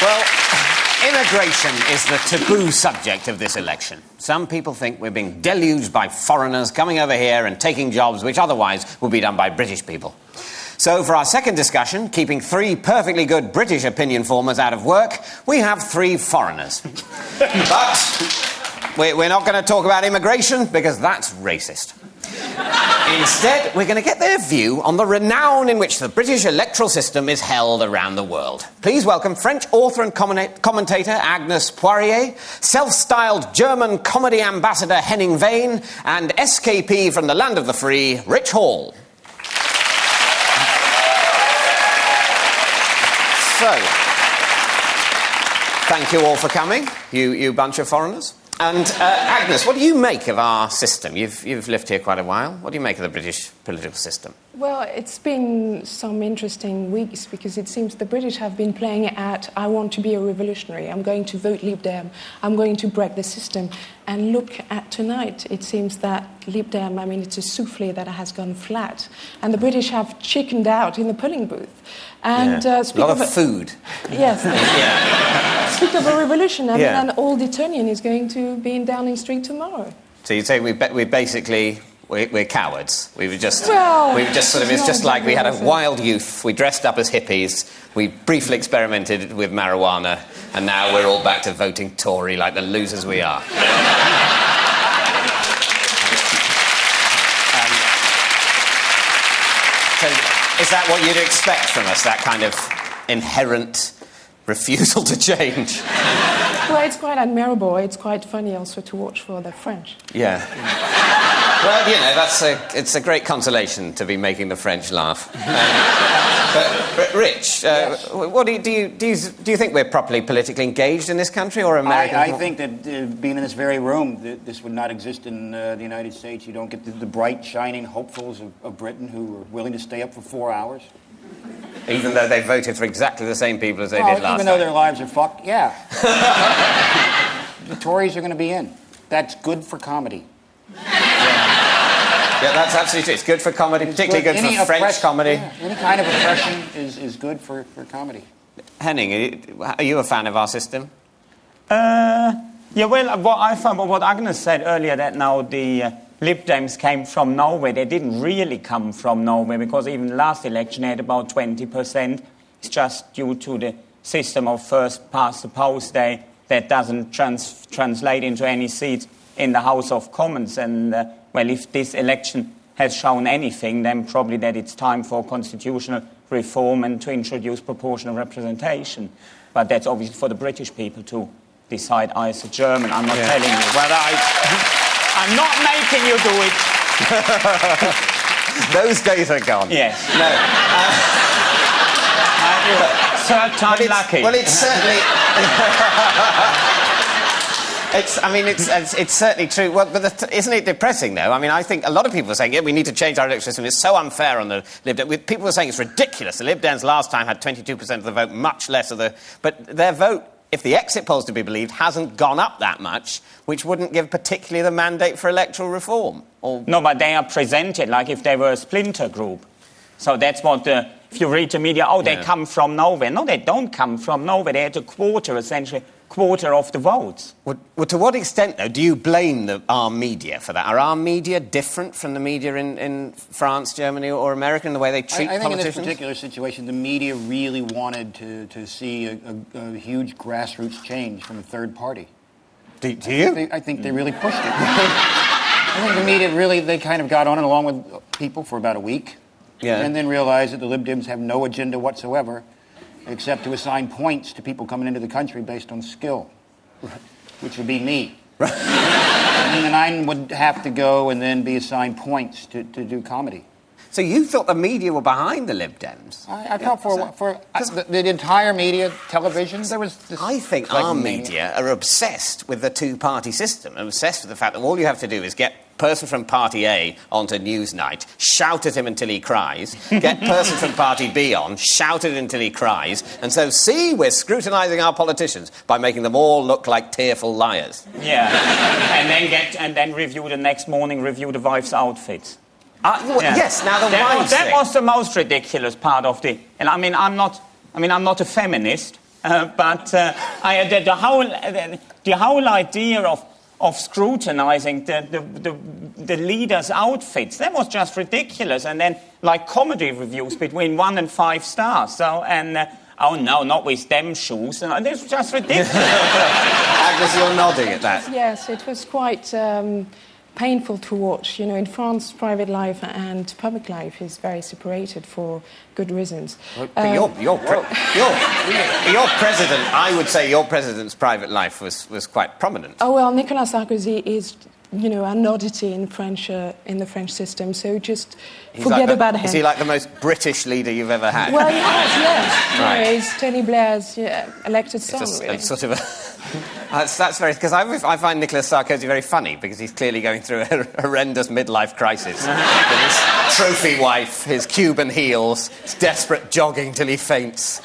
Well, immigration is the taboo subject of this election. Some people think we're being deluged by foreigners coming over here and taking jobs which otherwise would be done by British people. So for our second discussion, keeping 3 perfectly good British opinion formers out of work, we have 3 foreigners. But we're not going to talk about immigration because that's racist. Instead, we're going to get their view on the renown in which the British electoral system is held around the world. Please welcome French author and commentator Agnes Poirier, self-styled German comedy ambassador Henning Wehn, and SKP from the land of the free, Rich Hall. So, thank you all for coming, you bunch of foreigners. And, Agnes, what do you make of our system? You've lived here quite a while. What do you make of the British political system? Well, it's been some interesting weeks because it seems the British have been playing at, I want to be a revolutionary, I'm going to vote Lib Dem, I'm going to break the system. And look at tonight, it seems that Lib Dem, it's a souffle that has gone flat. And the British have chickened out in the polling booth. And a lot of food. Yes. Speak of a revolution, an old Etonian is going to be in Downing Street tomorrow. So you'd say we're basically... We're cowards. It's just like we had a wild youth, we dressed up as hippies, we briefly experimented with marijuana, and now we're all back to voting Tory like the losers we are. So is that what you'd expect from us, that kind of inherent refusal to change? Well, it's quite admirable. It's quite funny also to watch for the French. Yeah. Well, it's a great consolation to be making the French laugh. But Rich, yes. What do you think we're properly politically engaged in this country, or America? I think that being in this very room, this would not exist in the United States. You don't get the bright, shining hopefuls of Britain who are willing to stay up for 4 hours. Even though they voted for exactly the same people as they did last time. Even though their lives are fucked, yeah. The Tories are going to be in. That's good for comedy. Yeah, that's absolutely true. It's good for comedy, particularly good for French comedy. Yeah, any kind of oppression is good for comedy. Henning, are you a fan of our system? Yeah, well, what Agnes said earlier, that now the Lib Dems came from nowhere. They didn't really come from nowhere, because even last election they had about 20%. It's just due to the system of first past the post that doesn't translate into any seats in the House of Commons. And, well, if this election has shown anything, then probably that it's time for constitutional reform and to introduce proportional representation. But that's obviously for the British people to decide. I, as a German, I'm not telling you. Well, I'm not making you do it. Those days are gone. Yes. No. Third time lucky. Well, it's certainly... It's certainly true. Well, but isn't it depressing, though? I think a lot of people are saying, we need to change our electoral system. It's so unfair on the Lib Dems. People are saying it's ridiculous. The Lib Dems last time had 22% of the vote, much less of the... But their vote, if the exit polls to be believed, hasn't gone up that much, which wouldn't give particularly the mandate for electoral reform. No, but they are presented like if they were a splinter group. So that's what if you read the media, they come from nowhere. No, they don't come from nowhere. They had a quarter of the votes. Well, to what extent, though, do you blame our media for that? Are our media different from the media in France, Germany or America in the way they treat politicians? I think in this particular situation, the media really wanted to see a huge grassroots change from a third party. Do you? I think they really pushed it. I think the media really, they kind of got on and along with people for about a week. Yeah. And then realized that the Lib Dems have no agenda whatsoever except to assign points to people coming into the country based on skill, which would be me. Right. And then I would have to go and then be assigned points to do comedy. So you thought the media were behind the Lib Dems? I thought for the entire media, television, there was this... I think our media are obsessed with the two-party system, obsessed with the fact that all you have to do is get person from Party A onto Newsnight, shout at him until he cries, get person from Party B on, shout at him until he cries, and so, see, we're scrutinising our politicians by making them all look like tearful liars. Yeah, and then review the next morning, review the wife's outfits. Yes, now that was the most ridiculous part of the... And I'm not a feminist, The whole idea of scrutinizing the leaders' outfits, that was just ridiculous. And then, like, comedy reviews between 1 and 5 stars. Oh no, not with them shoes. And this was just ridiculous. Agnes, you're nodding at that. Yes, it was quite painful to watch. You know, in France, private life and public life is very separated for good reasons. But your president, I would say your president's private life was quite prominent. Oh, well, Nicolas Sarkozy is, you know, an oddity in the French system, so just forget about him. Is he like the most British leader you've ever had? Well, yes. Right. No, he's Tony Blair's elected son, really. It's sort of a... that's very... Because I find Nicolas Sarkozy very funny, because he's clearly going through a horrendous midlife crisis. With his trophy wife, his Cuban heels, his desperate jogging till he faints.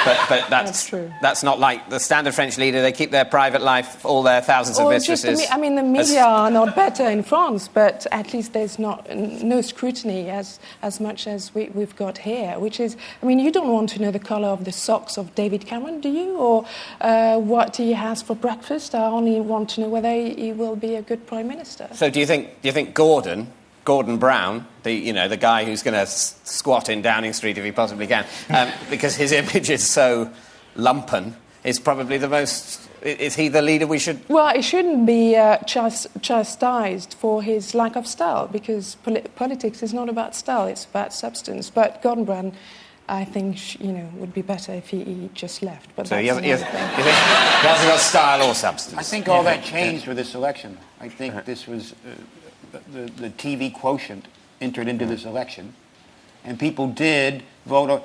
But that's true. That's not like the standard French leader. They keep their private life, all their thousands of mistresses. The media are not better in France, but at least there's no scrutiny as much as we've got here, which is... I mean, you don't want to know the colour of the socks of David Cameron, do you? Or what he has for breakfast? I only want to know whether he will be a good Prime Minister. So do you think Gordon Brown, the guy who's going to squat in Downing Street if he possibly can, because his image is so lumpen, is probably the most... Is he the leader we should... Well, he shouldn't be chastised for his lack of style, because politics is not about style, it's about substance. But Gordon Brown, I think, would be better if he just left. But so he hasn't got style or substance? I think all that changed with this election. I think this was... The TV quotient entered into this election, and people did vote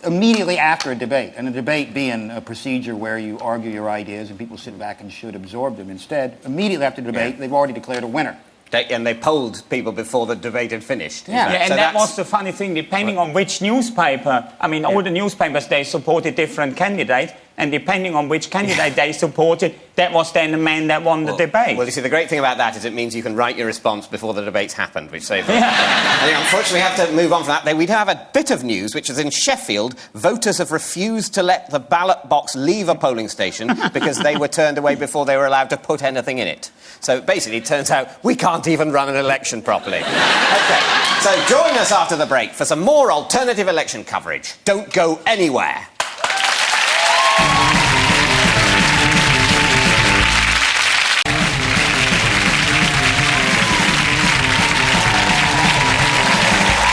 immediately after a debate, and a debate being a procedure where you argue your ideas and people sit back and should absorb them. Instead, immediately after the debate, they've already declared a winner. And they polled people before the debate had finished. That was the funny thing, depending on which newspaper. I mean, all the newspapers, they supported different candidates, and depending on which candidate they supported, that was then the man that won the debate. Well, you see, the great thing about that is it means you can write your response before the debate's happened, which saves it. I think, unfortunately, we have to move on from that. We do have a bit of news, which is in Sheffield, voters have refused to let the ballot box leave a polling station because they were turned away before they were allowed to put anything in it. So basically, it turns out we can't even run an election properly. OK, so join us after the break for some more alternative election coverage. Don't go anywhere.